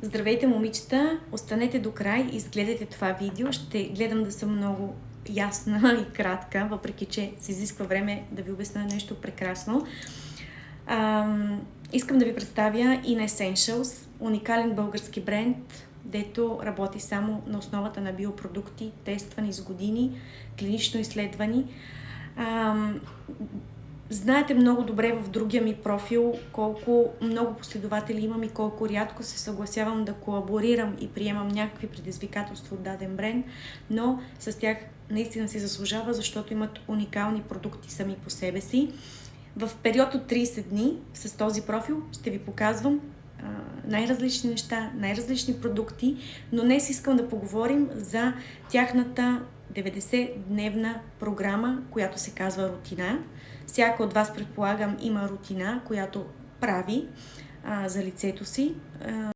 Здравейте, момичета! Останете до край и изгледайте това видео. Ще гледам да съм много ясна и кратка, въпреки че се изисква време да ви обясня нещо прекрасно. Искам да ви представя In Essentials, уникален български бренд, дето работи само на основата на биопродукти, тествани с години, клинично изследвани. Знаете много добре в другия ми профил колко много последователи имам и колко рядко се съгласявам да колаборирам и приемам някакви предизвикателства от даден бренд, но с тях наистина си заслужава, защото имат уникални продукти сами по себе си. В период от 30 дни с този профил ще ви показвам най-различни неща, най-различни продукти, но днес искам да поговорим за тяхната 90-дневна програма, която се казва рутина. Всяка от вас, предполагам, има рутина, която прави за лицето си.